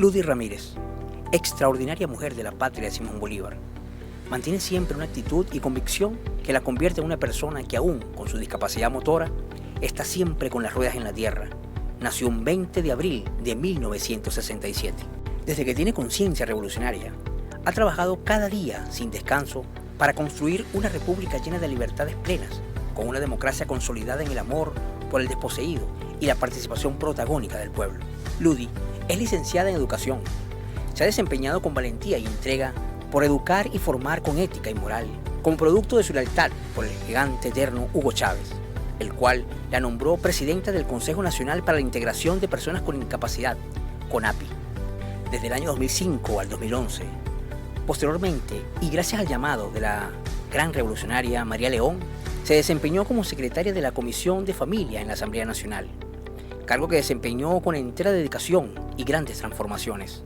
Ludy Ramírez, extraordinaria mujer de la patria de Simón Bolívar, mantiene siempre una actitud y convicción que la convierte en una persona que aún con su discapacidad motora está siempre con las ruedas en la tierra. Nació un 20 de abril de 1967. Desde que tiene conciencia revolucionaria, ha trabajado cada día sin descanso para construir una república llena de libertades plenas, con una democracia consolidada en el amor por el desposeído y la participación protagónica del pueblo. Ludy es licenciada en educación. Se ha desempeñado con valentía y entrega por educar y formar con ética y moral, como producto de su lealtad por el gigante eterno Hugo Chávez, el cual la nombró presidenta del Consejo Nacional para la Integración de Personas con Discapacidad, CONAPI, desde el año 2005 al 2011. Posteriormente, y gracias al llamado de la gran revolucionaria María León, se desempeñó como secretaria de la Comisión de Familia en la Asamblea Nacional, cargo que desempeñó con entera dedicación y grandes transformaciones,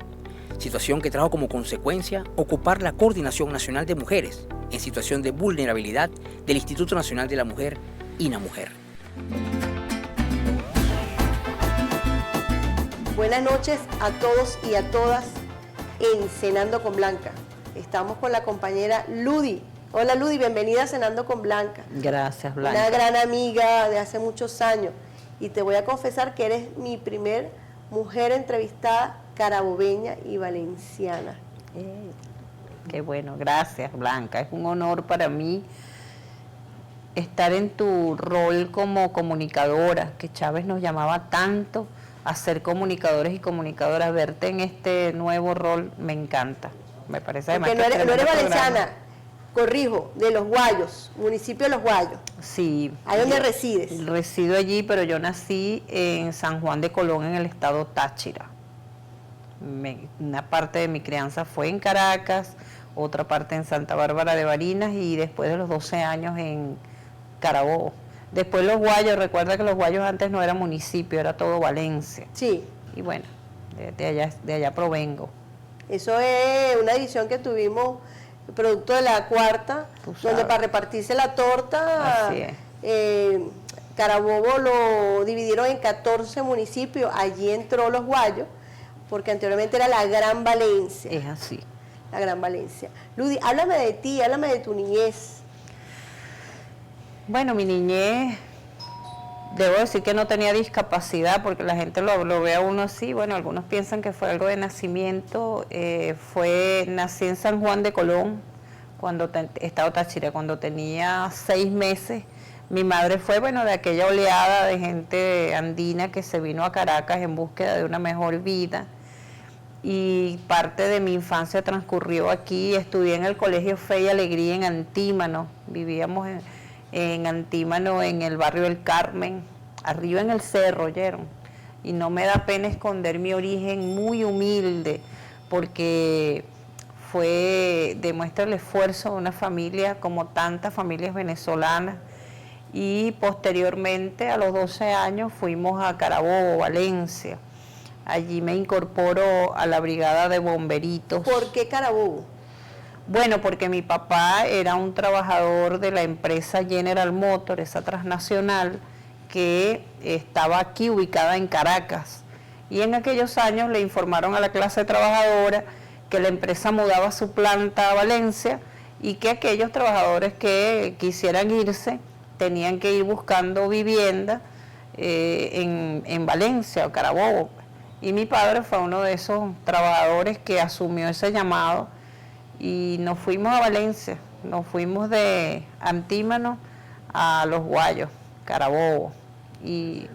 situación que trajo como consecuencia ocupar la Coordinación Nacional de Mujeres en situación de vulnerabilidad del Instituto Nacional de la Mujer, INAMujer. Buenas noches a todos y a todas en Cenando con Blanca. Estamos con la compañera Ludy. Hola Ludy, bienvenida a Cenando con Blanca. Gracias, Blanca. Una gran amiga de hace muchos años. Y te voy a confesar que eres mi primer mujer entrevistada carabobeña y valenciana. Qué bueno, gracias, Blanca. Es un honor para mí estar en tu rol como comunicadora, que Chávez nos llamaba tanto a ser comunicadores y comunicadoras. Verte en este nuevo rol me encanta. Me parece además porque no eres valenciana, corrijo, de Los Guayos, municipio de Los Guayos. Sí. ¿Ahí dónde resides? Resido allí, pero yo nací en San Juan de Colón, en el estado Táchira. Una parte de mi crianza fue en Caracas, otra parte en Santa Bárbara de Barinas y después de los 12 años en Carabobo. Después Los Guayos, recuerda que Los Guayos antes no era municipio, era todo Valencia. Sí. Y bueno, de allá provengo. Eso es una edición que tuvimos, producto de la cuarta, donde para repartirse la torta, Carabobo lo dividieron en 14 municipios, allí entró Los Guayos, porque anteriormente era la Gran Valencia. Es así. La Gran Valencia. Ludy, háblame de ti, háblame de tu niñez. Bueno, mi niñez, debo decir que no tenía discapacidad, porque la gente lo ve a uno así. Bueno, algunos piensan que fue algo de nacimiento. Nací en San Juan de Colón, estado Táchira, cuando tenía 6 meses. Mi madre fue, de aquella oleada de gente andina que se vino a Caracas en búsqueda de una mejor vida. Y parte de mi infancia transcurrió aquí. Estudié en el Colegio Fe y Alegría en Antímano. Vivíamos en Antímano, en el barrio del Carmen, arriba en el cerro, ¿oyeron? Y no me da pena esconder mi origen muy humilde, porque demuestra el esfuerzo de una familia como tantas familias venezolanas. Y posteriormente, a los 12 años, fuimos a Carabobo, Valencia. Allí me incorporo a la brigada de bomberitos. ¿Por qué Carabobo? Bueno, porque mi papá era un trabajador de la empresa General Motors, esa transnacional, que estaba aquí ubicada en Caracas. Y en aquellos años le informaron a la clase trabajadora que la empresa mudaba su planta a Valencia y que aquellos trabajadores que quisieran irse tenían que ir buscando vivienda en Valencia o Carabobo. Y mi padre fue uno de esos trabajadores que asumió ese llamado y nos fuimos a Valencia, nos fuimos de Antímano a Los Guayos, Carabobo. Y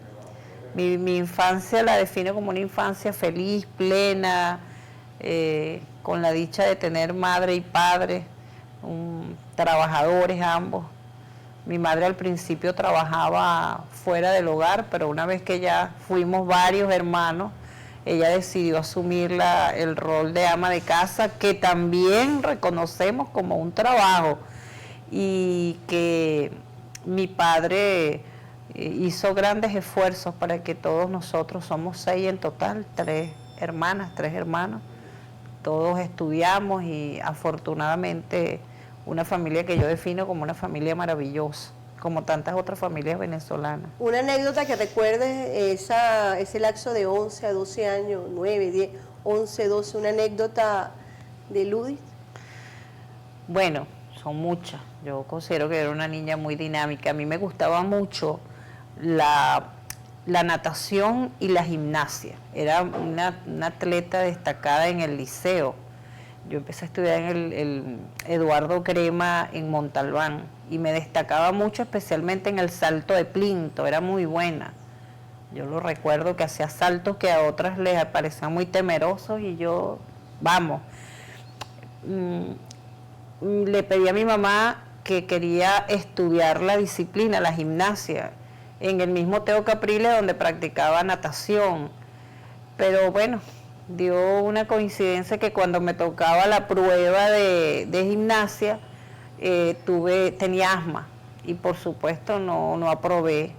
mi infancia la defino como una infancia feliz, plena, con la dicha de tener madre y padre, trabajadores ambos. Mi madre al principio trabajaba fuera del hogar, pero una vez que ya fuimos varios hermanos, ella decidió asumir el rol de ama de casa, que también reconocemos como un trabajo, y que mi padre hizo grandes esfuerzos para que todos nosotros, somos 6 en total, 3 hermanos, todos estudiamos y afortunadamente una familia que yo defino como una familia maravillosa. como tantas otras familias venezolanas. Una anécdota que recuerdes, ese lapso de 11 a 12 años, 9, 10, 11, 12, una anécdota de Ludy. Bueno, son muchas. Yo considero que era una niña muy dinámica. A mí me gustaba mucho la natación y la gimnasia. Era una atleta destacada en el liceo. Yo empecé a estudiar en el Eduardo Crema en Montalbán y me destacaba mucho, especialmente en el salto de plinto, era muy buena. Yo lo recuerdo que hacía saltos que a otras les parecían muy temerosos y yo, vamos, le pedí a mi mamá que quería estudiar la disciplina, la gimnasia, en el mismo Teo Capriles donde practicaba natación, pero bueno, dio una coincidencia que cuando me tocaba la prueba de gimnasia, tenía asma y por supuesto no aprobé.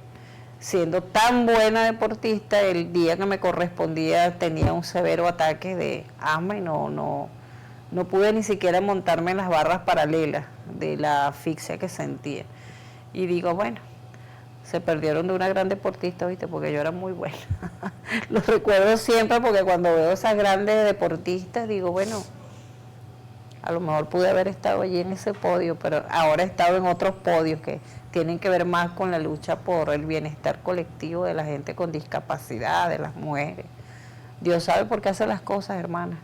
Siendo tan buena deportista, el día que me correspondía tenía un severo ataque de asma y no pude ni siquiera montarme en las barras paralelas de la asfixia que sentía. Y digo, bueno, se perdieron de una gran deportista, ¿viste? Porque yo era muy buena. Lo recuerdo siempre porque cuando veo esas grandes deportistas digo, bueno, a lo mejor pude haber estado allí en ese podio, pero ahora he estado en otros podios que tienen que ver más con la lucha por el bienestar colectivo de la gente con discapacidad, de las mujeres. Dios sabe por qué hace las cosas, hermana.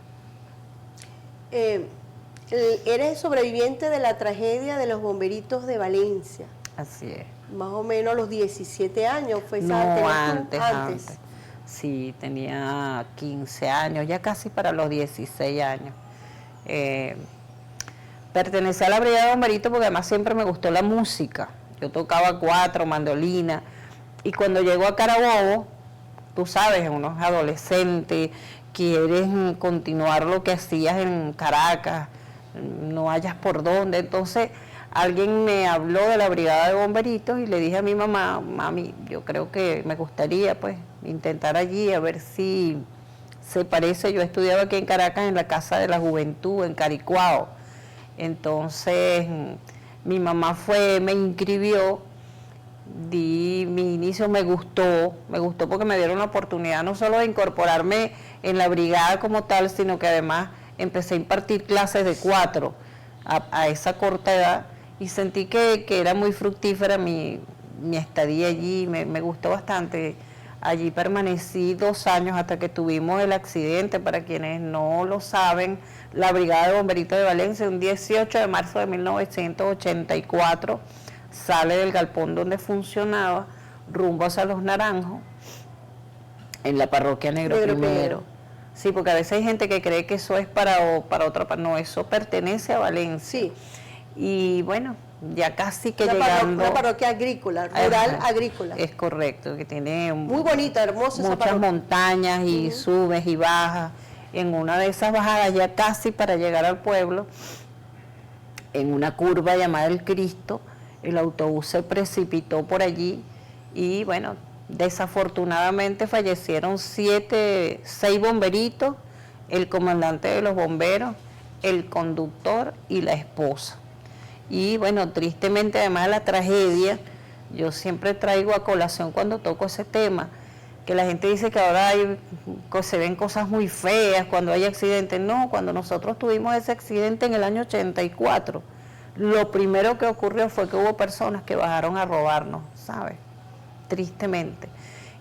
Eres sobreviviente de la tragedia de los bomberitos de Valencia. Así es. Más o menos a los 17 años fue No, esa. antes. Sí, tenía 15 años, ya casi para los 16 años. Pertenecía a la Brigada de Bomberitos porque además siempre me gustó la música. Yo tocaba cuatro, mandolina, y cuando llego a Carabobo, tú sabes, unos adolescentes, quieres continuar lo que hacías en Caracas, no hayas por dónde, entonces alguien me habló de la Brigada de Bomberitos y le dije a mi mamá, mami, yo creo que me gustaría pues intentar allí a ver si se parece. Yo estudiaba aquí en Caracas en la Casa de la Juventud, en Caricuao. Entonces mi mamá me inscribió, di mi inicio, me gustó porque me dieron la oportunidad no solo de incorporarme en la brigada como tal, sino que además empecé a impartir clases de cuatro a esa corta edad y sentí que era muy fructífera mi estadía allí, me gustó bastante. Allí permanecí 2 años hasta que tuvimos el accidente. Para quienes no lo saben, la Brigada de Bomberitos de Valencia, un 18 de marzo de 1984, sale del galpón donde funcionaba, rumbo hacia Los Naranjos, en la parroquia Negro Primero. Sí, porque a veces hay gente que cree que eso es para otra parte. No, eso pertenece a Valencia. Sí. Y bueno, ya casi que llegando... Una parroquia agrícola, rural agrícola. Es correcto, que tiene... Muy bonita, hermosa esa muchas montañas y subes y bajas. En una de esas bajadas, ya casi para llegar al pueblo, en una curva llamada El Cristo, el autobús se precipitó por allí y bueno, desafortunadamente fallecieron 6 bomberitos, el comandante de los bomberos, el conductor y la esposa. Y bueno, tristemente además de la tragedia, yo siempre traigo a colación cuando toco ese tema, que la gente dice que ahora se ven cosas muy feas cuando hay accidentes. No, cuando nosotros tuvimos ese accidente en el año 84, lo primero que ocurrió fue que hubo personas que bajaron a robarnos, ¿sabes? Tristemente.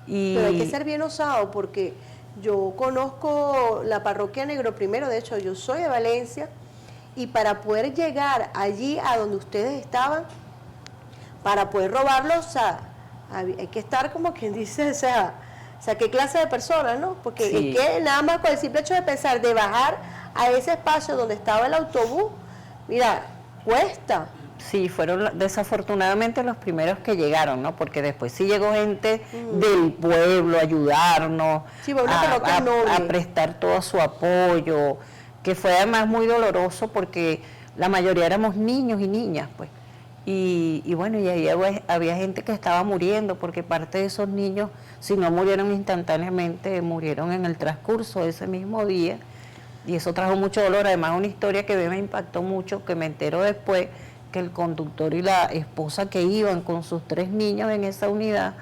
Pero hay que ser bien osado porque yo conozco la parroquia Negro Primero, de hecho yo soy de Valencia, y para poder llegar allí a donde ustedes estaban, para poder robarlos, o sea, hay que estar como quien dice, o sea, qué clase de personas, ¿no? Porque sí. Es que nada más con el simple hecho de pensar, de bajar a ese espacio donde estaba el autobús, mira, cuesta. Sí, fueron desafortunadamente los primeros que llegaron, ¿no? Porque después sí llegó gente del pueblo a ayudarnos, sí, a prestar todo su apoyo, que fue además muy doloroso porque la mayoría éramos niños y niñas, pues. Y bueno, y ahí había gente que estaba muriendo, porque parte de esos niños, si no murieron instantáneamente, murieron en el transcurso de ese mismo día, y eso trajo mucho dolor. Además, una historia que me impactó mucho, que me entero después, que el conductor y la esposa que iban con sus 3 niños en esa unidad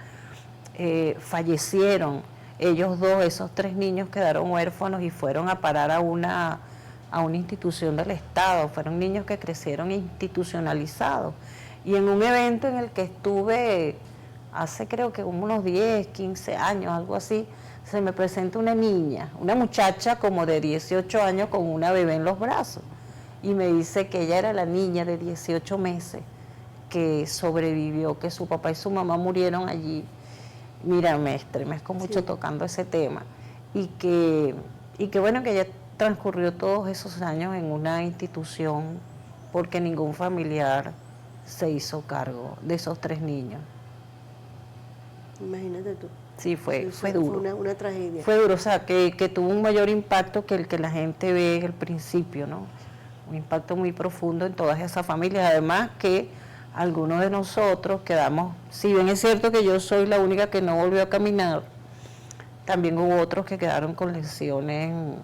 fallecieron. Ellos dos, esos 3 niños quedaron huérfanos y fueron a parar a una institución del Estado. Fueron niños que crecieron institucionalizados. Y en un evento en el que estuve hace creo que unos 10, 15 años, algo así, se me presenta una niña, una muchacha como de 18 años con una bebé en los brazos. Y me dice que ella era la niña de 18 meses que sobrevivió, que su papá y su mamá murieron allí. Mira, me estremezco mucho tocando ese tema. Y que bueno, que ella transcurrió todos esos años en una institución porque ningún familiar se hizo cargo de esos 3 niños. Imagínate tú. Sí, fue duro. Fue una tragedia. Fue duro, o sea, que tuvo un mayor impacto que el que la gente ve al principio, ¿no? Un impacto muy profundo en todas esas familias. Además que algunos de nosotros quedamos, si bien es cierto que yo soy la única que no volvió a caminar, también hubo otros que quedaron con lesiones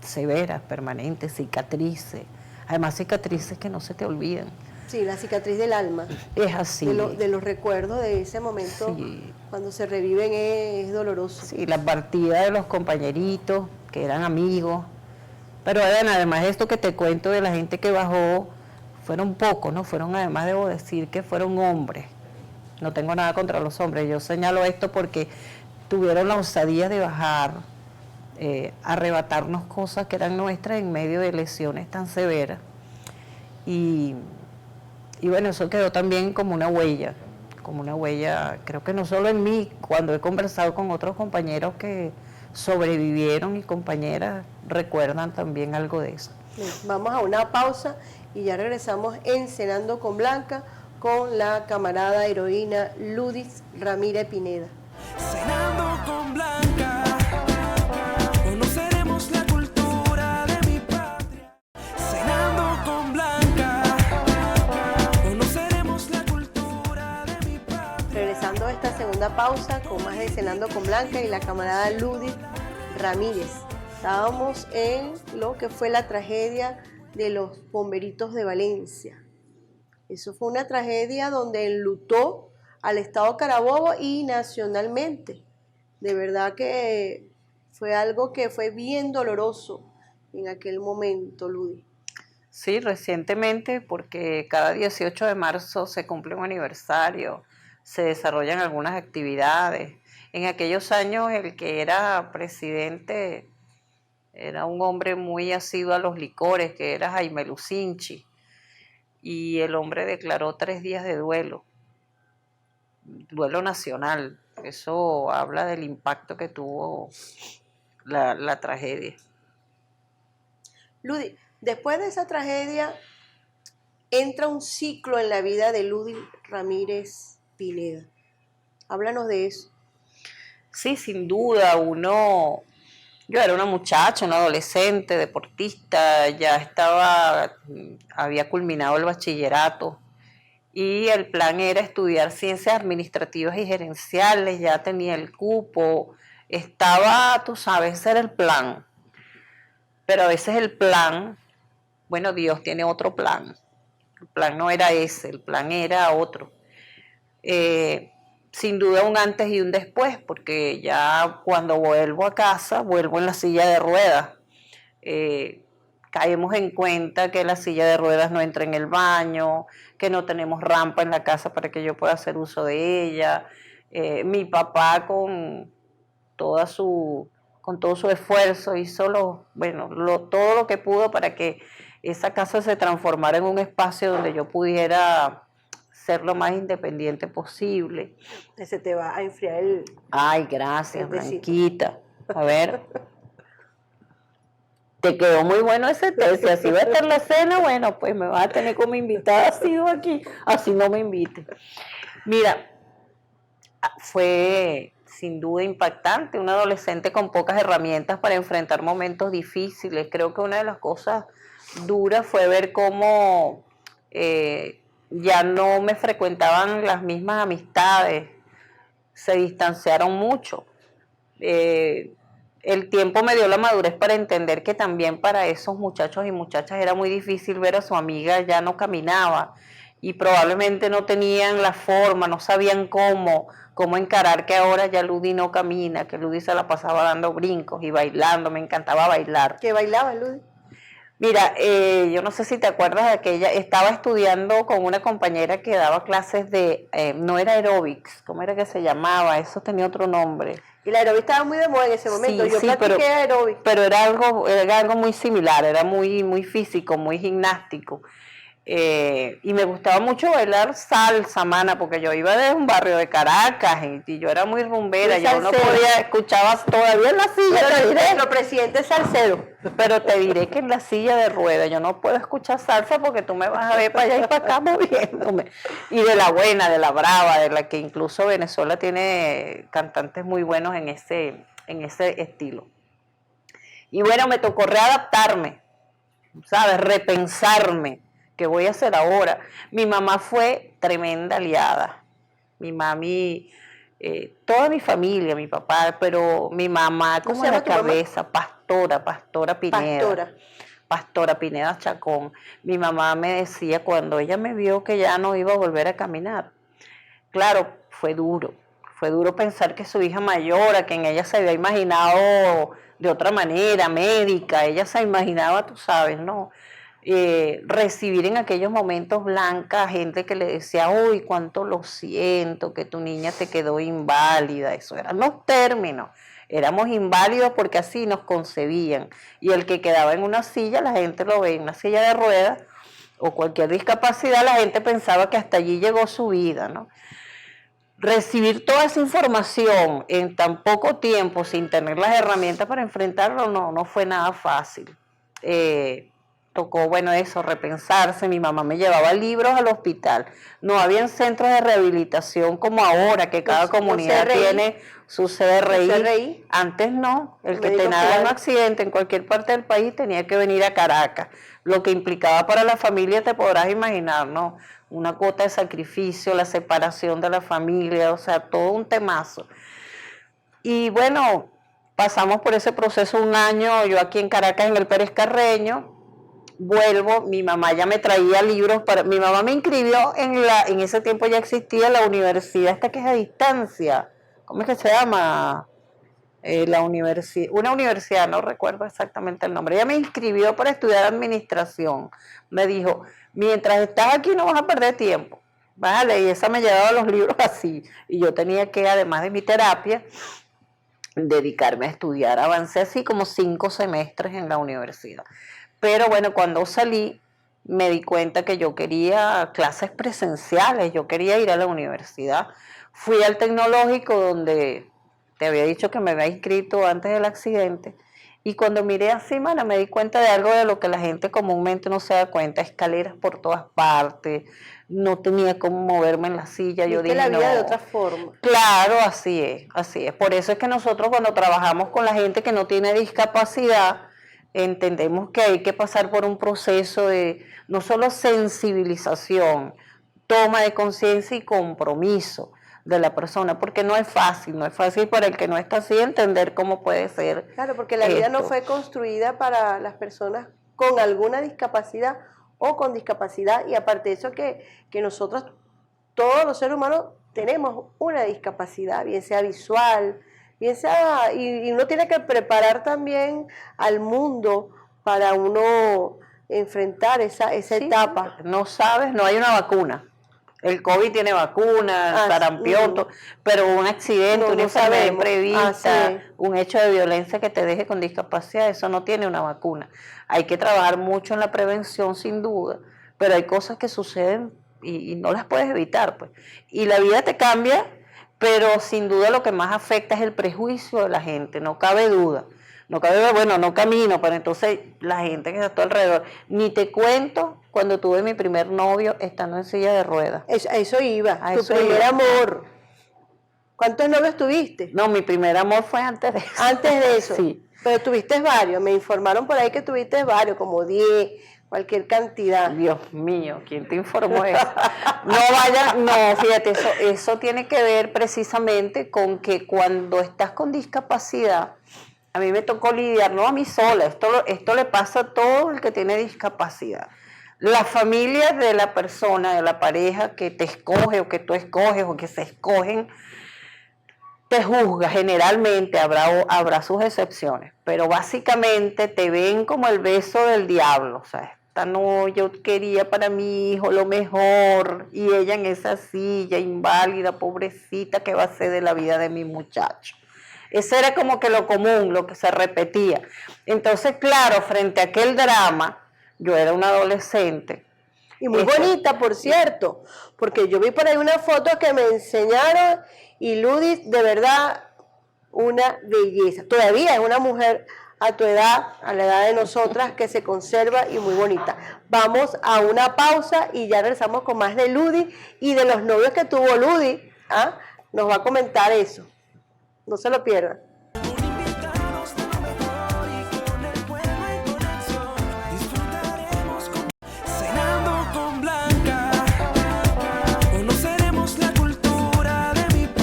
severas, permanentes, cicatrices. Además, cicatrices que no se te olvidan. Sí, la cicatriz del alma. Es así. De los recuerdos de ese momento, sí. Cuando se reviven es doloroso. Sí, la partida de los compañeritos, que eran amigos. Pero además de esto que te cuento de la gente que bajó, fueron pocos, ¿no? Fueron, además debo decir que fueron hombres. No tengo nada contra los hombres. Yo señalo esto porque tuvieron la osadía de bajar, arrebatarnos cosas que eran nuestras en medio de lesiones tan severas. Y bueno, eso quedó también como una huella, creo que no solo en mí, cuando he conversado con otros compañeros que sobrevivieron y compañeras, recuerdan también algo de eso. Vamos a una pausa y ya regresamos en Cenando con Blanca con la camarada heroína Ludis Ramírez Pineda. Cenando con Blanca, conoceremos la cultura de mi patria. Cenando con Blanca, conoceremos la cultura de mi patria. Regresando a esta segunda pausa con más de Cenando con Blanca y la camarada Ludis Ramírez. Estábamos en lo que fue la tragedia de los bomberitos de Valencia. Eso fue una tragedia donde enlutó al Estado Carabobo y nacionalmente. De verdad que fue algo que fue bien doloroso en aquel momento, Ludi. Sí, recientemente, porque cada 18 de marzo se cumple un aniversario, se desarrollan algunas actividades. En aquellos años el que era presidente era un hombre muy asiduo a los licores, que era Jaime Lucinchi, y el hombre declaró 3 días de duelo nacional. Eso habla del impacto que tuvo la tragedia. Ludi, después de esa tragedia entra un ciclo en la vida de Ludis Ramírez Pineda. Háblanos de eso. Sí, sin duda, yo era una muchacha, una adolescente, deportista, había culminado el bachillerato y el plan era estudiar ciencias administrativas y gerenciales, ya tenía el cupo, tú sabes, ese era el plan. Pero a veces el plan, bueno, Dios tiene otro plan. El plan no era ese, el plan era otro. Sin duda un antes y un después, porque ya cuando vuelvo a casa, vuelvo en la silla de ruedas. Caemos en cuenta que la silla de ruedas no entra en el baño, que no tenemos rampa en la casa para que yo pueda hacer uso de ella. Mi papá con todo su esfuerzo hizo todo lo que pudo para que esa casa se transformara en un espacio donde yo pudiera ser lo más independiente posible. Se te va a enfriar el... Ay, gracias, Blanquita. A ver. Te quedó muy bueno ese té. Si así va a estar la cena, bueno, pues me vas a tener como invitada asido aquí. Así no me invite. Mira, fue sin duda impactante. Un adolescente con pocas herramientas para enfrentar momentos difíciles. Creo que una de las cosas duras fue ver cómo... ya no me frecuentaban las mismas amistades, se distanciaron mucho. el tiempo me dio la madurez para entender que también para esos muchachos y muchachas era muy difícil ver a su amiga ya no caminaba y probablemente no tenían la forma, no sabían cómo encarar que ahora ya Ludy no camina, que Ludy se la pasaba dando brincos y bailando, me encantaba bailar. ¿Qué bailaba, Ludy? Mira, yo no sé si te acuerdas de que ella estaba estudiando con una compañera que daba clases de, no era aeróbics, ¿cómo era que se llamaba? Eso tenía otro nombre. Y la aeróbic estaba muy de moda en ese momento. Sí, Yo sí, practiqué aeróbic. pero era algo muy similar, era muy físico, muy gimnástico. Y me gustaba mucho bailar salsa, mana, porque yo iba de un barrio de Caracas y yo era muy rumbera, yo no podía, escuchaba todavía en la silla, te diré. Nuestro presidente es salsero. Pero te diré que en la silla de ruedas yo no puedo escuchar salsa porque tú me vas a ver para allá y para acá moviéndome. Y de la buena, de la brava, de la que incluso Venezuela tiene cantantes muy buenos en ese estilo. Y bueno, me tocó readaptarme, ¿sabes? Repensarme. ¿Qué voy a hacer ahora? Mi mamá fue tremenda aliada. Mi mami, toda mi familia, mi papá, pero mi mamá como en la cabeza, Pastora Pineda. Pastora Pineda Chacón. Mi mamá me decía cuando ella me vio que ya no iba a volver a caminar. Claro, fue duro pensar que su hija mayor, a quien ella se había imaginado de otra manera, médica, ella se imaginaba, tú sabes, ¿no? Recibir en aquellos momentos blanca gente que le decía, uy, cuánto lo siento, que tu niña te quedó inválida, eso eran los términos, éramos inválidos porque así nos concebían, y el que quedaba en una silla, la gente lo ve en una silla de ruedas, o cualquier discapacidad, la gente pensaba que hasta allí llegó su vida, ¿no? Recibir toda esa información en tan poco tiempo, sin tener las herramientas para enfrentarlo, no fue nada fácil. Tocó, bueno, eso, repensarse. Mi mamá me llevaba libros al hospital. No habían centros de rehabilitación como ahora, que cada comunidad tiene su CRI. Antes no. El que tenía un accidente en cualquier parte del país tenía que venir a Caracas. Lo que implicaba para la familia, te podrás imaginar, ¿no? Una cuota de sacrificio, la separación de la familia, o sea, todo un temazo. Y bueno, pasamos por ese proceso un año, yo aquí en Caracas, en el Pérez Carreño. Vuelvo, mi mamá ya me traía libros mi mamá me inscribió en ese tiempo ya existía la universidad esta que es a distancia, ¿cómo es que se llama? Una universidad, no recuerdo exactamente el nombre. Ella me inscribió para estudiar administración, me dijo, mientras estás aquí no vas a perder tiempo, vale, y esa me llevaba los libros así, y yo tenía que, además de mi terapia, dedicarme a estudiar. Avancé así como 5 semestres en la universidad. Pero bueno, cuando salí me di cuenta que yo quería clases presenciales, yo quería ir a la universidad. Fui al tecnológico donde te había dicho que me había inscrito antes del accidente y cuando miré así, mana, me di cuenta de algo de lo que la gente comúnmente no se da cuenta, escaleras por todas partes, no tenía cómo moverme en la silla. Yo dije, la vida no, de otra forma. Claro, así es, así es. Por eso es que nosotros cuando trabajamos con la gente que no tiene discapacidad, entendemos que hay que pasar por un proceso de no solo sensibilización, toma de conciencia y compromiso de la persona, porque no es fácil para el que no está así entender cómo puede ser. Claro, porque la vida no fue construida para las personas con alguna discapacidad o con discapacidad, y aparte de eso que nosotros, todos los seres humanos, tenemos una discapacidad, bien sea visual, bien sea, y uno tiene que preparar también al mundo para uno enfrentar esa etapa. No sabes, no hay una vacuna. El COVID tiene vacuna, el sarampión, pero un accidente, una enfermedad imprevista, un hecho de violencia que te deje con discapacidad, eso no tiene una vacuna. Hay que trabajar mucho en la prevención, sin duda, pero hay cosas que suceden y no las puedes evitar, pues. Y la vida te cambia, pero sin duda lo que más afecta es el prejuicio de la gente, no cabe duda. No cabe, bueno, no camino, pero entonces la gente que está a tu alrededor. Ni te cuento cuando tuve mi primer novio estando en silla de ruedas. Eso iba, tu primer amor. ¿Cuántos novios tuviste? No, mi primer amor fue antes de eso. Antes de eso. Sí. Pero tuviste varios, me informaron por ahí que tuviste varios, como 10, cualquier cantidad. Dios mío, ¿quién te informó eso? No, fíjate, eso tiene que ver precisamente con que cuando estás con discapacidad, A mí me tocó lidiar, no a mí sola, esto le pasa a todo el que tiene discapacidad. La familia de la persona, de la pareja que te escoge o que tú escoges o que se escogen, te juzga generalmente, habrá sus excepciones, pero básicamente te ven como el beso del diablo, o sea, esta no, yo quería para mi hijo lo mejor y ella en esa silla inválida, pobrecita, ¿qué va a ser de la vida de mi muchacho? Ese era como que lo común, lo que se repetía. Entonces, claro, frente a aquel drama, yo era una adolescente. Y muy bonita, por cierto, porque yo vi por ahí una foto que me enseñaron y Ludith, de verdad, una belleza. Todavía es una mujer a tu edad, a la edad de nosotras, que se conserva y muy bonita. Vamos a una pausa y ya regresamos con más de Ludith y de los novios que tuvo Ludith. ¿Ah? Nos va a comentar eso. No se lo pierdan.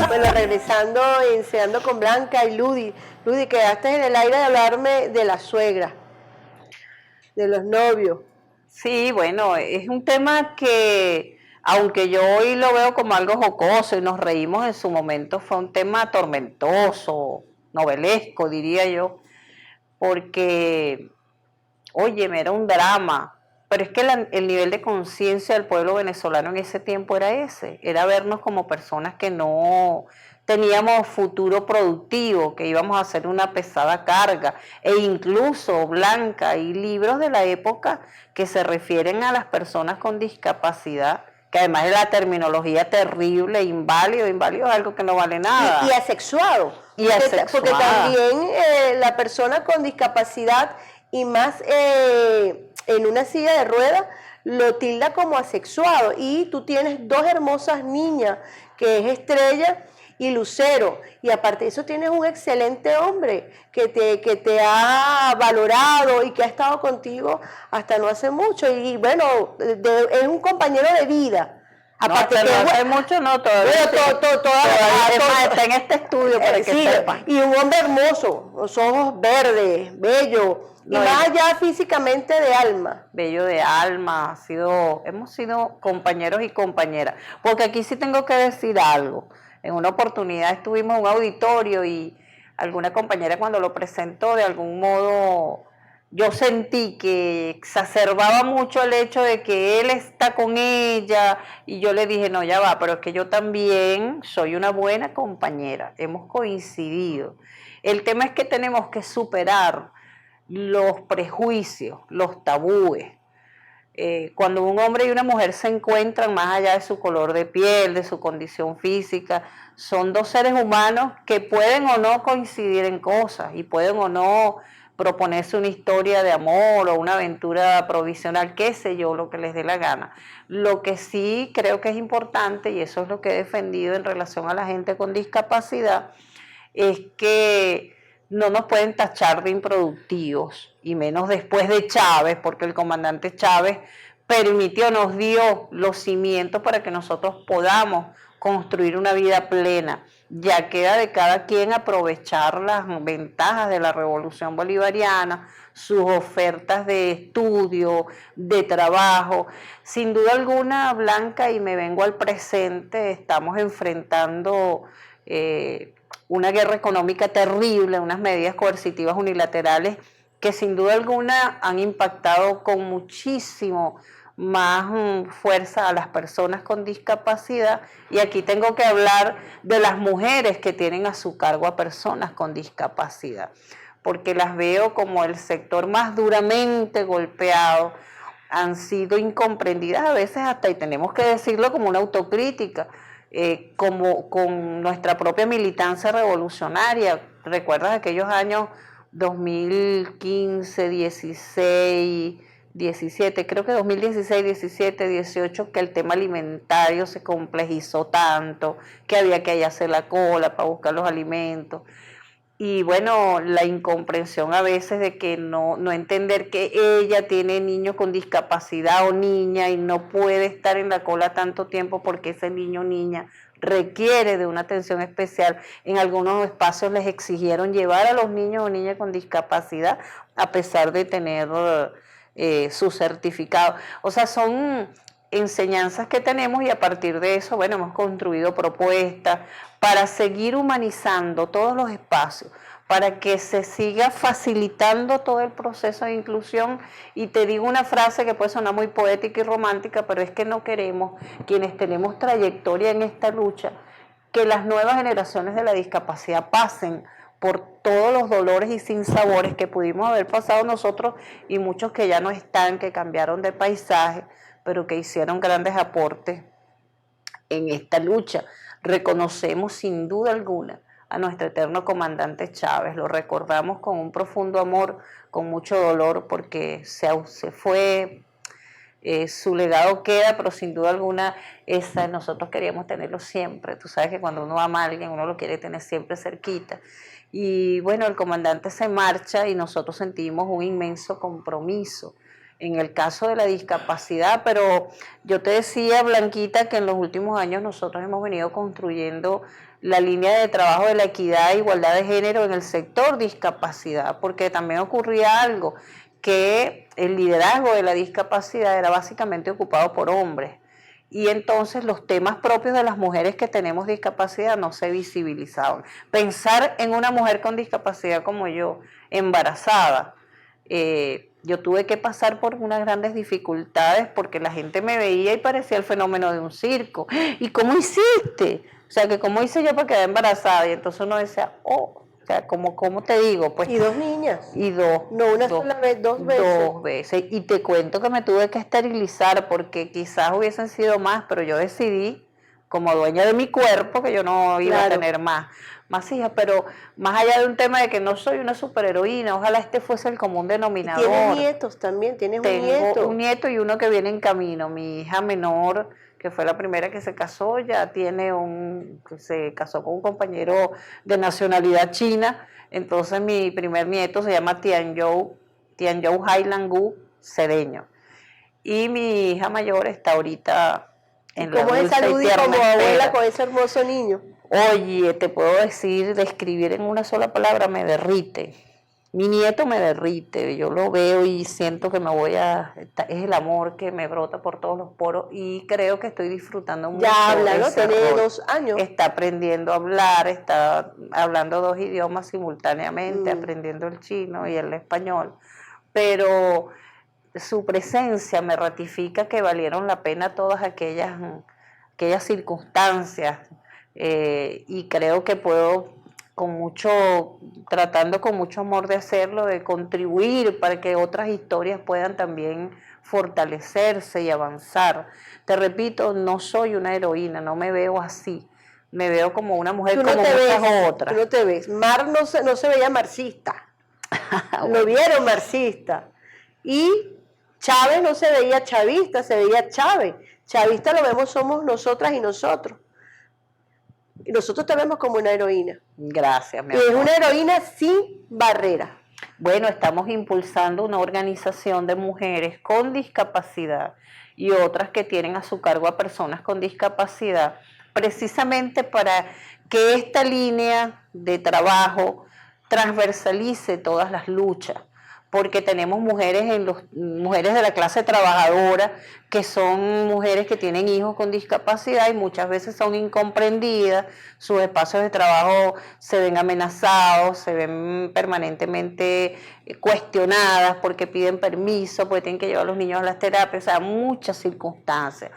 Bueno, regresando, enseñando con Blanca y Ludith. Ludith, quedaste en el aire de hablarme de la suegra, de los novios. Sí, bueno, es un tema que, aunque yo hoy lo veo como algo jocoso y nos reímos en su momento, fue un tema tormentoso, novelesco, diría yo, porque, oye, era un drama. Pero es que el nivel de conciencia del pueblo venezolano en ese tiempo era ese, era vernos como personas que no teníamos futuro productivo, que íbamos a hacer una pesada carga, e incluso, Blanca, hay libros de la época que se refieren a las personas con discapacidad, que además de la terminología terrible, inválido es algo que no vale nada. Y asexuado. Y asexuada. Porque también la persona con discapacidad y más en una silla de ruedas, lo tilda como asexuado. Y tú tienes dos hermosas niñas, que es Estrella y Lucero. Y aparte de eso tienes un excelente hombre que te ha valorado y que ha estado contigo hasta no hace mucho. Y bueno, es un compañero de vida. Aparte no, que hace mucho no, todavía. Todavía está en este estudio para que sí, sepan. Y un hombre hermoso, los ojos verdes, bello, y más allá físicamente de alma. Bello de alma, hemos sido compañeros y compañeras. Porque aquí sí tengo que decir algo. En una oportunidad estuvimos en un auditorio y alguna compañera cuando lo presentó, de algún modo, yo sentí que exacerbaba mucho el hecho de que él está con ella, y yo le dije, no, ya va, pero es que yo también soy una buena compañera, hemos coincidido. El tema es que tenemos que superar los prejuicios, los tabúes. Cuando un hombre y una mujer se encuentran, más allá de su color de piel, de su condición física, son dos seres humanos que pueden o no coincidir en cosas y pueden o no proponerse una historia de amor o una aventura provisional, qué sé yo, lo que les dé la gana. Lo que sí creo que es importante, y eso es lo que he defendido en relación a la gente con discapacidad, es que no nos pueden tachar de improductivos, y menos después de Chávez, porque el comandante Chávez nos dio los cimientos para que nosotros podamos construir una vida plena. Ya queda de cada quien aprovechar las ventajas de la revolución bolivariana, sus ofertas de estudio, de trabajo. Sin duda alguna, Blanca, y me vengo al presente, estamos enfrentando una guerra económica terrible, unas medidas coercitivas unilaterales que sin duda alguna han impactado con muchísimo más fuerza a las personas con discapacidad, y aquí tengo que hablar de las mujeres que tienen a su cargo a personas con discapacidad, porque las veo como el sector más duramente golpeado, han sido incomprendidas a veces hasta, y tenemos que decirlo como una autocrítica, como con nuestra propia militancia revolucionaria. ¿Recuerdas aquellos años 2015, 16, 17, creo que 2016, 17, 18, que el tema alimentario se complejizó tanto, que había que hacer la cola para buscar los alimentos? Y bueno, la incomprensión a veces de que no entender que ella tiene niños con discapacidad o niña y no puede estar en la cola tanto tiempo porque ese niño o niña requiere de una atención especial. En algunos espacios les exigieron llevar a los niños o niñas con discapacidad a pesar de tener su certificado. O sea, son enseñanzas que tenemos y a partir de eso, bueno, hemos construido propuestas para seguir humanizando todos los espacios, para que se siga facilitando todo el proceso de inclusión. Y te digo una frase que puede sonar muy poética y romántica, pero es que no queremos, quienes tenemos trayectoria en esta lucha, que las nuevas generaciones de la discapacidad pasen por todos los dolores y sinsabores que pudimos haber pasado nosotros y muchos que ya no están, que cambiaron de paisaje, pero que hicieron grandes aportes en esta lucha. Reconocemos sin duda alguna a nuestro eterno comandante Chávez, lo recordamos con un profundo amor, con mucho dolor, porque se fue, su legado queda, pero sin duda alguna nosotros queríamos tenerlo siempre. Tú sabes que cuando uno ama a alguien, uno lo quiere tener siempre cerquita. Y bueno, el comandante se marcha y nosotros sentimos un inmenso compromiso en el caso de la discapacidad, pero yo te decía, Blanquita, que en los últimos años nosotros hemos venido construyendo la línea de trabajo de la equidad e igualdad de género en el sector discapacidad, porque también ocurría algo, que el liderazgo de la discapacidad era básicamente ocupado por hombres, y entonces los temas propios de las mujeres que tenemos discapacidad no se visibilizaban. Pensar en una mujer con discapacidad como yo, embarazada, yo tuve que pasar por unas grandes dificultades porque la gente me veía y parecía el fenómeno de un circo. ¿Y cómo hiciste? O sea, que cómo hice yo para quedar embarazada. Y entonces uno decía, o sea, ¿cómo te digo? Pues, ¿Y dos niñas? Y dos. No una sola vez, dos veces. Dos veces. Y te cuento que me tuve que esterilizar porque quizás hubiesen sido más, pero yo decidí, como dueña de mi cuerpo, que yo no iba a tener más hijas, pero más allá de un tema de que no soy una superheroína, ojalá este fuese el común denominador. ¿Y tienes nietos también? ¿Tienes un nieto? Tengo un nieto y uno que viene en camino. Mi hija menor, que fue la primera que se casó, ya se casó con un compañero de nacionalidad china. Entonces mi primer nieto se llama Tianzhou Hailan Gu Cedeño. Y mi hija mayor está ahorita en la ¿Cómo es salud y como abuela con ese hermoso niño? Oye, te puedo describir en una sola palabra, me derrite. Mi nieto me derrite, yo lo veo y siento que es el amor que me brota por todos los poros y creo que estoy disfrutando mucho. Ya habla, ¿no? Tiene 2 años. Está aprendiendo a hablar, está hablando 2 idiomas simultáneamente, aprendiendo el chino y el español, pero su presencia me ratifica que valieron la pena todas aquellas circunstancias. Y creo que puedo tratando con mucho amor de hacerlo, de contribuir para que otras historias puedan también fortalecerse y avanzar. Te repito, no soy una heroína, no me veo así, me veo como una mujer como muchas otras. Tú no te ves, Mar no se veía marxista, lo vieron marxista, y Chávez no se veía chavista, se veía Chávez. Chavista lo vemos somos nosotras y nosotros. Y nosotros te vemos como una heroína. Gracias, mi amor. Y es una heroína sin barrera. Bueno, estamos impulsando una organización de mujeres con discapacidad y otras que tienen a su cargo a personas con discapacidad, precisamente para que esta línea de trabajo transversalice todas las luchas, porque tenemos mujeres de la clase trabajadora que son mujeres que tienen hijos con discapacidad y muchas veces son incomprendidas, sus espacios de trabajo se ven amenazados, se ven permanentemente cuestionadas porque piden permiso, porque tienen que llevar a los niños a las terapias, o sea, muchas circunstancias.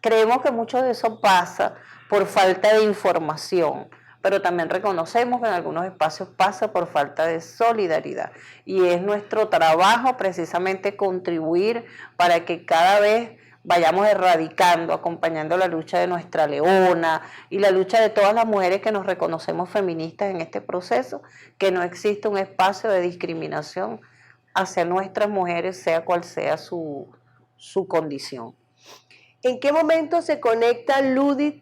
Creemos que mucho de eso pasa por falta de información, pero también reconocemos que en algunos espacios pasa por falta de solidaridad. Y es nuestro trabajo precisamente contribuir para que cada vez vayamos erradicando, acompañando la lucha de nuestra Leona y la lucha de todas las mujeres que nos reconocemos feministas en este proceso, que no existe un espacio de discriminación hacia nuestras mujeres, sea cual sea su condición. ¿En qué momento se conecta Ludith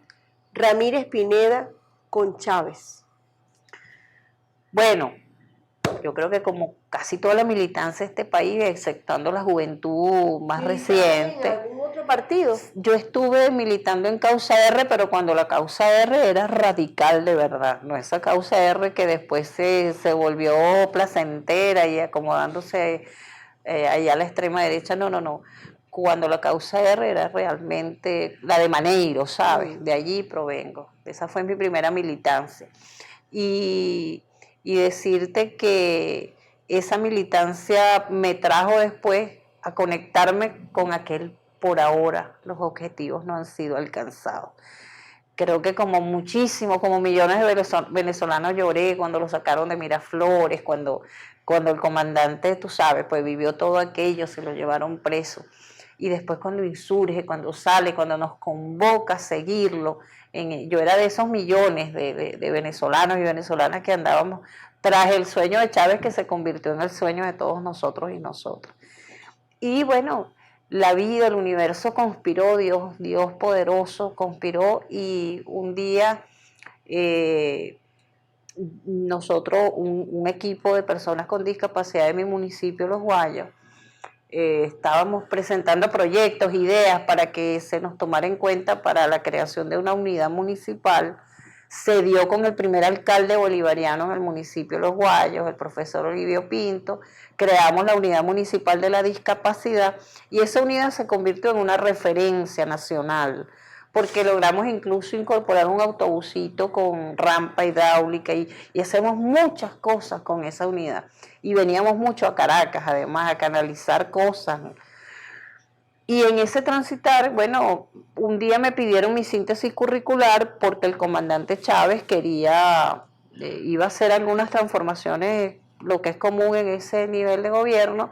Ramírez Pineda con Chávez? Bueno, yo creo que como casi toda la militancia de este país, exceptuando la juventud más reciente. ¿En algún otro partido? Yo estuve militando en Causa R, pero cuando la Causa R era radical de verdad, no esa Causa R que después se volvió placentera y acomodándose allá a la extrema derecha, no. Cuando la Causa R era realmente la de Maneiro, ¿sabes? De allí provengo. Esa fue mi primera militancia. Y decirte que esa militancia me trajo después a conectarme con aquel por ahora. Los objetivos no han sido alcanzados. Creo que como muchísimo, como millones de venezolanos lloré cuando lo sacaron de Miraflores, cuando el comandante, tú sabes, pues vivió todo aquello, se lo llevaron preso. Y después cuando insurge, cuando sale, cuando nos convoca a seguirlo. Yo era de esos millones de venezolanos y venezolanas que andábamos tras el sueño de Chávez, que se convirtió en el sueño de todos nosotros y nosotras. Y bueno, la vida, el universo conspiró, Dios poderoso conspiró, y un día nosotros, un equipo de personas con discapacidad de mi municipio, Los Guayas, estábamos presentando proyectos, ideas para que se nos tomara en cuenta para la creación de una unidad municipal. Se dio con el primer alcalde bolivariano en el municipio de Los Guayos, el profesor Olivio Pinto. Creamos la unidad municipal de la discapacidad y esa unidad se convirtió en una referencia nacional, porque logramos incluso incorporar un autobusito con rampa hidráulica y hacemos muchas cosas con esa unidad. Y veníamos mucho a Caracas, además, a canalizar cosas. Y en ese transitar, bueno, un día me pidieron mi síntesis curricular porque el comandante Chávez iba a hacer algunas transformaciones, lo que es común en ese nivel de gobierno.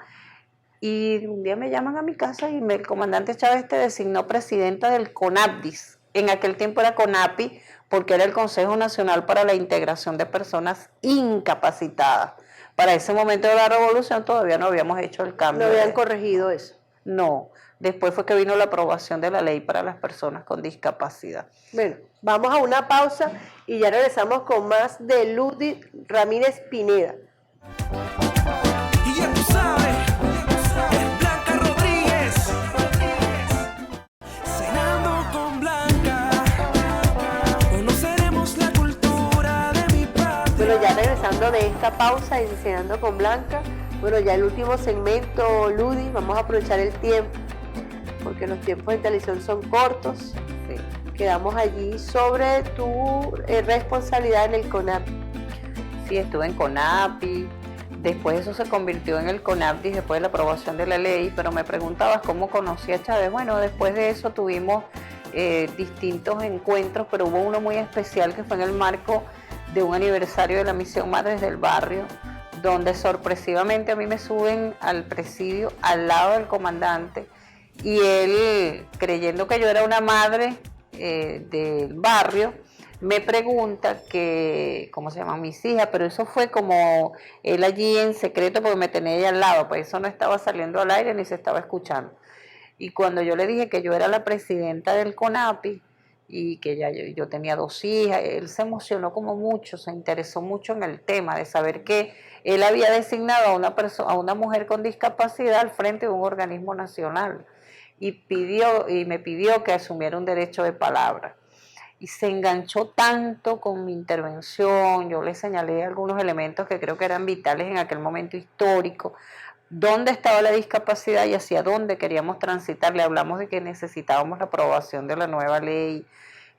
Y un día me llaman a mi casa y el comandante Chávez te designó presidenta del CONAPDIS. En aquel tiempo era CONAPI, porque era el Consejo Nacional para la Integración de Personas Incapacitadas. Para ese momento de la revolución todavía no habíamos hecho el cambio. ¿No habían corregido eso? No, después fue que vino la aprobación de la ley para las personas con discapacidad. Bueno, vamos a una pausa y ya regresamos con más de Ludy Ramírez Pineda. Y ya tú sabes, es Blanca Rodríguez. Cenando con Blanca, conoceremos la cultura de mi patria. Bueno, ya regresando de esta pausa y cenando con Blanca, bueno, ya el último segmento, Ludy, vamos a aprovechar el tiempo, porque los tiempos de televisión son cortos. Sí. Quedamos allí sobre tu responsabilidad en el CONAPI. Sí, estuve en CONAPI, después eso se convirtió en el CONAPDIS después de la aprobación de la ley, pero me preguntabas cómo conocí a Chávez. Bueno, después de eso tuvimos distintos encuentros, pero hubo uno muy especial que fue en el marco de un aniversario de la Misión Madres del Barrio, donde sorpresivamente a mí me suben al presidio al lado del comandante, y él, creyendo que yo era una madre del barrio, me pregunta que cómo se llaman mis hijas, pero eso fue como él allí en secreto porque me tenía ahí al lado, pues eso no estaba saliendo al aire ni se estaba escuchando. Y cuando yo le dije que yo era la presidenta del CONAPI y que ya yo tenía 2 hijas, él se emocionó como mucho, se interesó mucho en el tema de saber que él había designado a una mujer con discapacidad al frente de un organismo nacional y me pidió que asumiera un derecho de palabra. Y se enganchó tanto con mi intervención, yo le señalé algunos elementos que creo que eran vitales en aquel momento histórico, dónde estaba la discapacidad y hacia dónde queríamos transitar. Le hablamos de que necesitábamos la aprobación de la nueva ley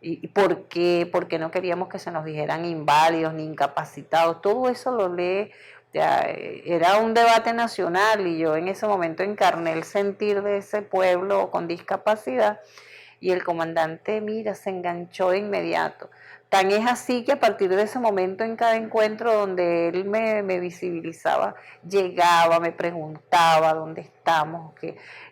y por qué no queríamos que se nos dijeran inválidos ni incapacitados. Todo eso lo lee, era un debate nacional y yo en ese momento encarné el sentir de ese pueblo con discapacidad. Y el comandante, mira, se enganchó de inmediato. Tan es así que a partir de ese momento en cada encuentro donde él me visibilizaba, llegaba, me preguntaba dónde estamos,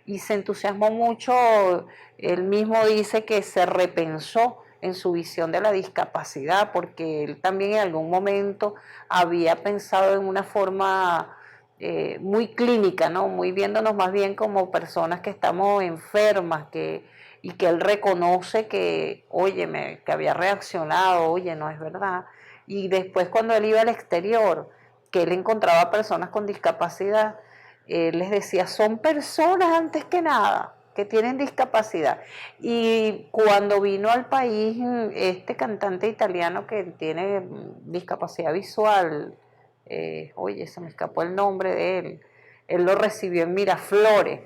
y se entusiasmó mucho. Él mismo dice que se repensó en su visión de la discapacidad, porque él también en algún momento había pensado en una forma muy clínica, ¿no? Muy viéndonos más bien como personas que estamos enfermas, y que él reconoce que, óyeme, que había reaccionado, oye, no es verdad. Y después cuando él iba al exterior, que él encontraba personas con discapacidad, les decía, son personas antes que nada, que tienen discapacidad. Y cuando vino al país este cantante italiano que tiene discapacidad visual, oye, se me escapó el nombre de él lo recibió en Miraflores,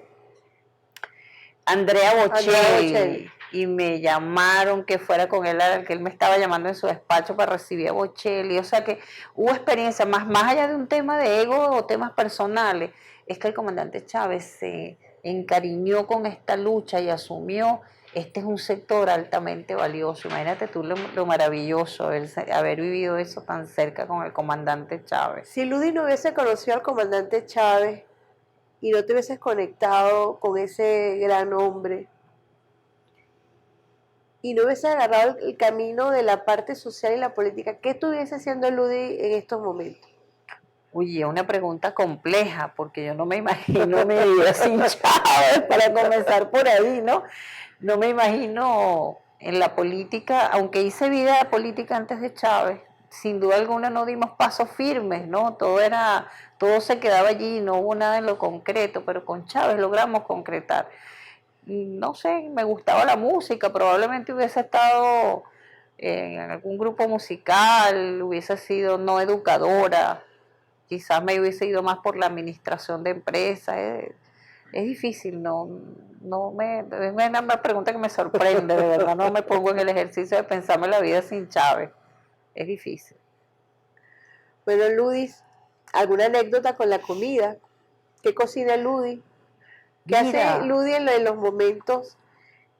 Andrea Bocelli, y me llamaron que fuera con él, que él me estaba llamando en su despacho para recibir a Bocelli, o sea que hubo experiencia, más allá de un tema de ego o temas personales, es que el comandante Chávez se encariñó con esta lucha y asumió, este es un sector altamente valioso, imagínate tú lo maravilloso, haber vivido eso tan cerca con el comandante Chávez. Si Ludi no hubiese conocido al comandante Chávez y no te hubieses conectado con ese gran hombre, y no hubiese agarrado el camino de la parte social y la política, ¿qué estuviese haciendo Ludi en estos momentos? Uy, es una pregunta compleja, porque yo no me imagino mi vida sin Chávez, para comenzar por ahí, ¿no? No me imagino en la política, aunque hice vida política antes de Chávez, sin duda alguna no dimos pasos firmes, ¿no? Todo se quedaba allí, no hubo nada en lo concreto, pero con Chávez logramos concretar. No sé, me gustaba la música, probablemente hubiese estado en algún grupo musical, hubiese sido no educadora, quizás me hubiese ido más por la administración de empresas. Es difícil, es una pregunta que me sorprende, de verdad, no me pongo en el ejercicio de pensarme la vida sin Chávez, es difícil. Bueno, Ludis, ¿alguna anécdota con la comida? ¿Qué cocina Ludi? ¿Qué hace Ludi en los momentos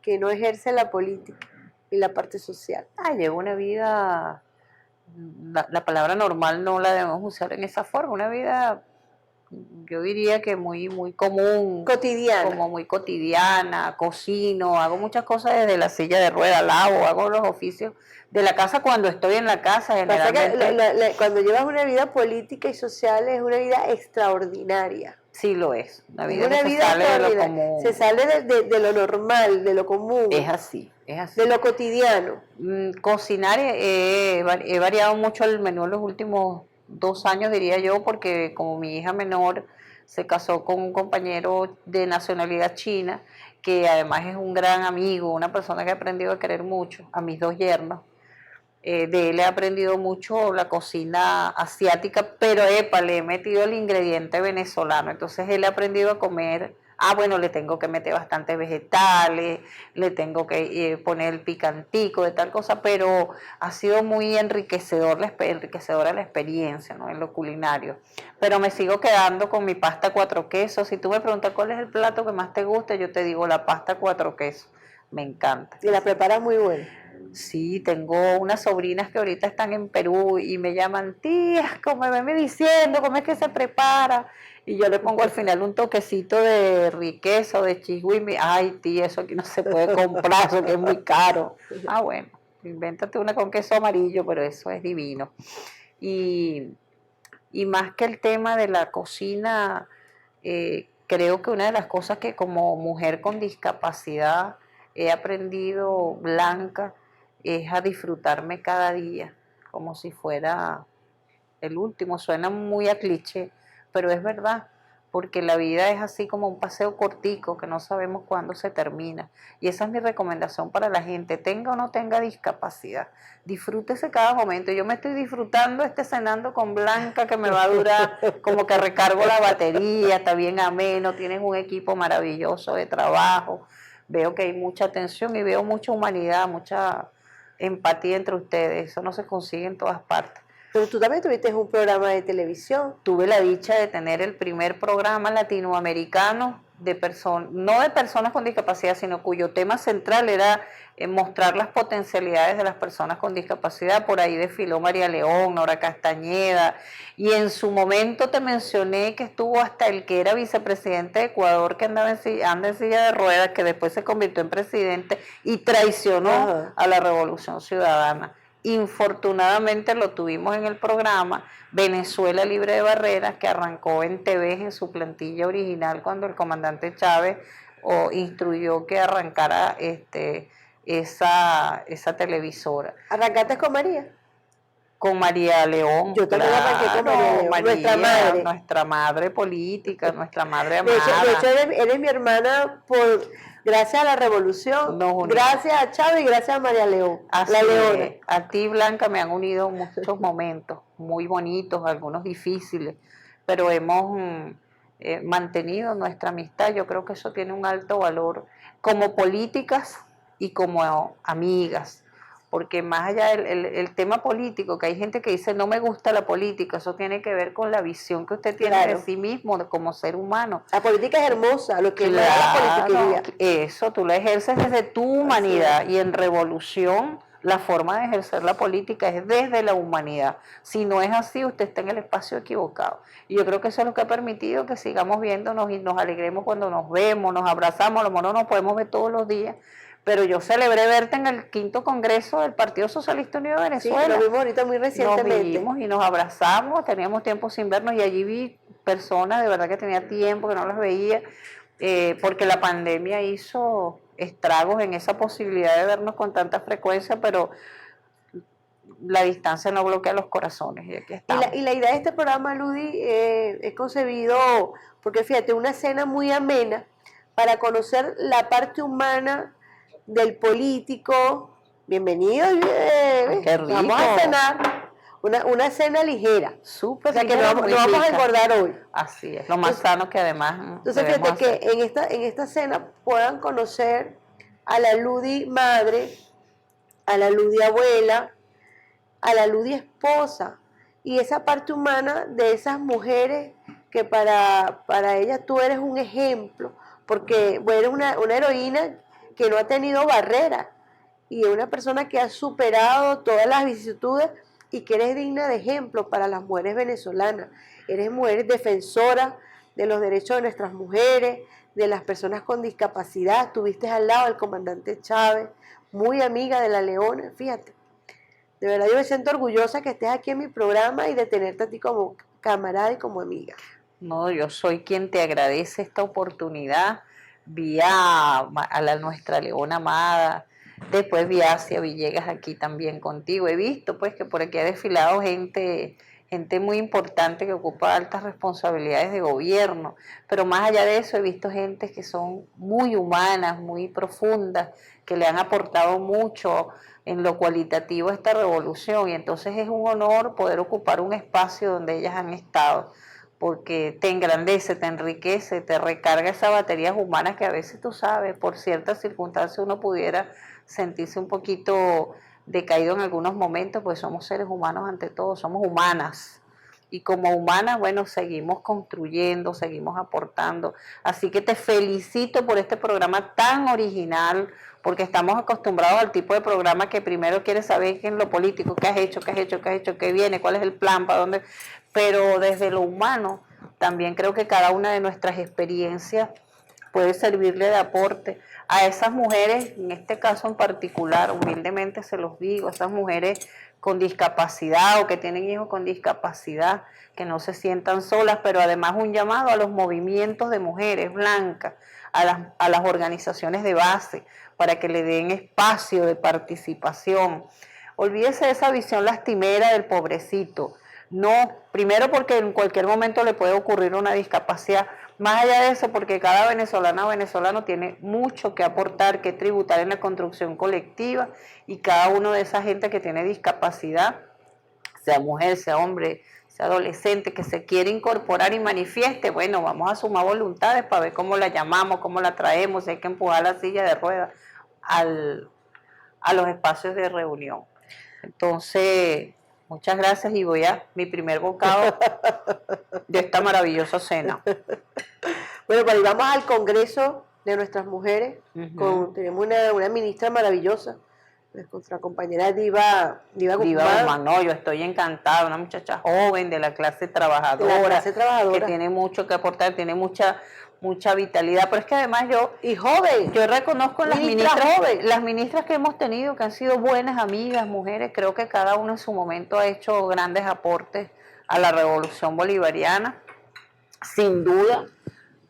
que no ejerce la política y la parte social? Llevo una vida, la palabra normal no la debemos usar en esa forma, una vida, yo diría que muy, muy común. Cotidiana. Como muy cotidiana, cocino, hago muchas cosas desde la silla de ruedas, lavo, hago los oficios de la casa cuando estoy en la casa, generalmente. Cuando llevas una vida política y social es una vida extraordinaria. Sí lo es, una vida que se sale de lo común. Se sale de lo normal, de lo común. Es así, es así. De lo cotidiano. Cocinar, he variado mucho el menú en los últimos 2 años, diría yo, porque como mi hija menor se casó con un compañero de nacionalidad china, que además es un gran amigo, una persona que he aprendido a querer mucho, a mis 2 yernos. De él he aprendido mucho la cocina asiática, pero le he metido el ingrediente venezolano, entonces él ha aprendido a comer, bueno, le tengo que meter bastantes vegetales, le tengo que poner el picantico de tal cosa, pero ha sido muy enriquecedora la experiencia, ¿no?, en lo culinario. Pero me sigo quedando con mi pasta 4 quesos. Si tú me preguntas cuál es el plato que más te gusta, yo te digo la pasta 4 quesos, me encanta. Y la preparas muy buena. Sí, tengo unas sobrinas que ahorita están en Perú y me llaman, tía, como me diciendo cómo es que se prepara. Y yo le pongo al final un toquecito de riqueza o de chigüimi. Ay, tía, eso aquí no se puede comprar, eso que es muy caro. Bueno, invéntate una con queso amarillo, pero eso es divino. Y más que el tema de la cocina, creo que una de las cosas que como mujer con discapacidad he aprendido, Blanca, es a disfrutarme cada día, como si fuera el último. Suena muy a cliché, pero es verdad, porque la vida es así como un paseo cortico que no sabemos cuándo se termina. Y esa es mi recomendación para la gente, tenga o no tenga discapacidad. Disfrútese cada momento. Yo me estoy disfrutando cenando con Blanca, que me va a durar, como que recargo la batería, está bien ameno, tienes un equipo maravilloso de trabajo. Veo que hay mucha atención y veo mucha humanidad, mucha empatía entre ustedes. Eso no se consigue en todas partes. Pero tú también tuviste un programa de televisión. Tuve la dicha de tener el primer programa latinoamericano no de personas con discapacidad, sino cuyo tema central era mostrar las potencialidades de las personas con discapacidad. Por ahí desfiló María León, Nora Castañeda, y en su momento te mencioné que estuvo hasta el que era vicepresidente de Ecuador, que anda en silla de ruedas, que después se convirtió en presidente y traicionó a la Revolución Ciudadana. Infortunadamente lo tuvimos en el programa Venezuela Libre de Barreras, que arrancó en TV en su plantilla original cuando el comandante Chávez instruyó que arrancara esa televisora. ¿Arrancaste con María? Con María León. Yo también arranqué con María León, nuestra madre. Nuestra madre política, nuestra madre De amada. hecho eres mi hermana gracias a la revolución, Nos unimos. gracias a Chávez y gracias a María León, Así la Leona. es. A ti, Blanca, me han unido muchos momentos muy bonitos, algunos difíciles, pero hemos mantenido nuestra amistad. Yo creo que eso tiene un alto valor como políticas y como amigas, porque más allá del tema político, que hay gente que dice no me gusta la política, eso tiene que ver con la visión que usted tiene Claro. de sí mismo, como ser humano. La política es hermosa, lo que no es la politiquería. Eso, tú lo ejerces desde tu humanidad, y en Revolución la forma de ejercer la política es desde la humanidad. Si no es así, usted está en el espacio equivocado. Y yo creo que eso es lo que ha permitido que sigamos viéndonos y nos alegremos cuando nos vemos, nos abrazamos. A lo mejor no nos podemos ver todos los días, pero yo celebré verte en el 5º Congreso del Partido Socialista Unido de Sí, Venezuela. lo vimos ahorita muy recientemente. Nos vimos y nos abrazamos, teníamos tiempo sin vernos, y allí vi personas de verdad que tenía tiempo que no las veía, porque la pandemia hizo estragos en esa posibilidad de vernos con tanta frecuencia, pero la distancia no bloquea los corazones, y aquí estamos. Y la idea de este programa, Ludi, es concebido, porque fíjate, una cena muy amena para conocer la parte humana del político. Bienvenido, Qué rico. vamos a cenar, una cena ligera, Súper o sea que ligera, no muy vamos a rica. engordar hoy. Así es, lo más sano que además Entonces debemos fíjate que hacer. en esta cena puedan conocer a la Ludi madre, a la Ludi abuela, a la Ludi esposa, y esa parte humana de esas mujeres que para ellas tú eres un ejemplo, porque eres una heroína que no ha tenido barreras, y es una persona que ha superado todas las vicisitudes y que eres digna de ejemplo para las mujeres venezolanas. Eres mujer defensora de los derechos de nuestras mujeres, de las personas con discapacidad. Estuviste al lado del comandante Chávez, muy amiga de la Leona, fíjate. De verdad yo me siento orgullosa que estés aquí en mi programa y de tenerte a ti como camarada y como amiga. No, yo soy quien te agradece esta oportunidad. Vi nuestra Leona amada, después vi a Asia Villegas aquí también contigo. He visto pues que por aquí ha desfilado gente muy importante que ocupa altas responsabilidades de gobierno, pero más allá de eso he visto gente que son muy humanas, muy profundas, que le han aportado mucho en lo cualitativo a esta revolución, y entonces es un honor poder ocupar un espacio donde ellas han estado, porque te engrandece, te enriquece, te recarga esas baterías humanas que a veces tú sabes, por ciertas circunstancias uno pudiera sentirse un poquito decaído en algunos momentos, pues somos seres humanos ante todo, somos humanas. Y como humanas, bueno, seguimos construyendo, seguimos aportando. Así que te felicito por este programa tan original, porque estamos acostumbrados al tipo de programa que primero quiere saber en lo político, qué has hecho, qué viene, cuál es el plan, para dónde. Pero desde lo humano, también creo que cada una de nuestras experiencias puede servirle de aporte a esas mujeres, en este caso en particular, humildemente se los digo, esas mujeres con discapacidad o que tienen hijos con discapacidad, que no se sientan solas, pero además un llamado a los movimientos de mujeres blancas, a las organizaciones de base, para que le den espacio de participación. Olvídese de esa visión lastimera del pobrecito. No, primero porque en cualquier momento le puede ocurrir una discapacidad. Más allá de eso, porque cada venezolana o venezolano tiene mucho que aportar, que tributar en la construcción colectiva, y cada uno de esa gente que tiene discapacidad, sea mujer, sea hombre, sea adolescente, que se quiere incorporar y manifieste, bueno, vamos a sumar voluntades para ver cómo la llamamos, cómo la traemos, si hay que empujar la silla de ruedas a los espacios de reunión. Entonces, muchas gracias, y voy a mi primer bocado de esta maravillosa cena. Bueno, pues ahí vamos al Congreso de nuestras mujeres. Tenemos una ministra maravillosa, nuestra compañera Diva Guzmán. No, yo estoy encantada, una muchacha joven de la clase trabajadora, que tiene mucho que aportar, tiene mucha vitalidad, pero es que además yo reconozco las ministras que hemos tenido, que han sido buenas amigas, mujeres. Creo que cada uno en su momento ha hecho grandes aportes a la revolución bolivariana. Sin duda,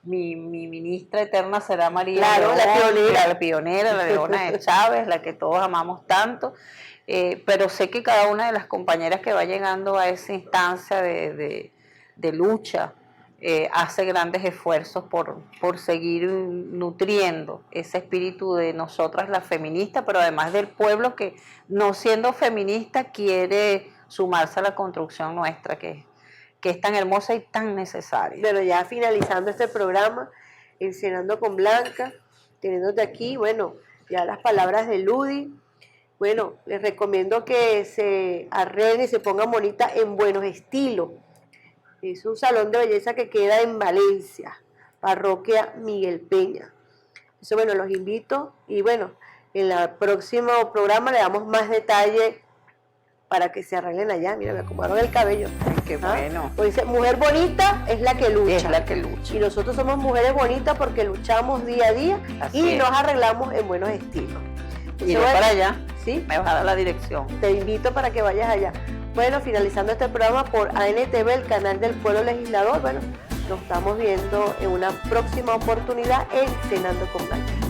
mi ministra eterna será María León, la pionera, la Leona de Chávez, la que todos amamos tanto. pero sé que cada una de las compañeras que va llegando a esa instancia de lucha hace grandes esfuerzos por seguir nutriendo ese espíritu de nosotras las feministas, pero además del pueblo que, no siendo feminista, quiere sumarse a la construcción nuestra, que es tan hermosa y tan necesaria. Bueno, ya finalizando este programa, Cenando con Blanca, teniéndote aquí, bueno, ya las palabras de Ludi. Bueno, les recomiendo que se arreglen y se pongan bonitas en Buenos Estilos. Es un salón de belleza que queda en Valencia, Parroquia Miguel Peña. Eso, bueno, los invito y bueno, en el próximo programa le damos más detalle para que se arreglen allá. Mira, me acomodaron el cabello. Ay, qué bueno. Pues dice, mujer bonita es la que lucha. Es la que lucha. Y nosotros somos mujeres bonitas porque luchamos día a día. Así y es. nos arreglamos en Buenos Estilos. Y Entonces, para allá, ¿sí? me vas a dar la dirección. Te invito para que vayas allá. Bueno, finalizando este programa por ANTV, el canal del Pueblo Legislador. Bueno, nos estamos viendo en una próxima oportunidad en Cenando con Blanca.